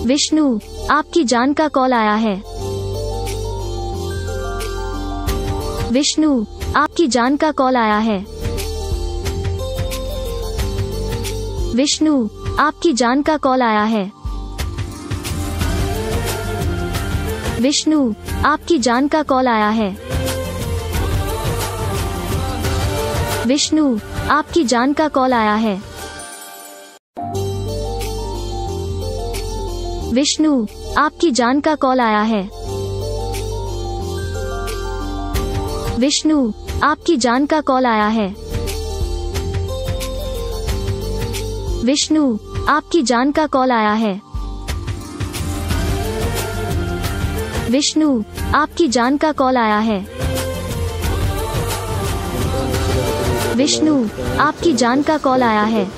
विष्णु, आपकी जान का कॉल आया है। विष्णु, आपकी जान का कॉल आया है। विष्णु, आपकी जान का कॉल आया है। विष्णु, आपकी जान का कॉल आया है। विष्णु, आपकी जान का कॉल आया है। विष्णु, आपकी जान का कॉल आया है। विष्णु, आपकी जान का कॉल आया है। विष्णु, आपकी जान का कॉल आया है। विष्णु, आपकी जान का कॉल आया है। विष्णु, आपकी जान का कॉल आया है।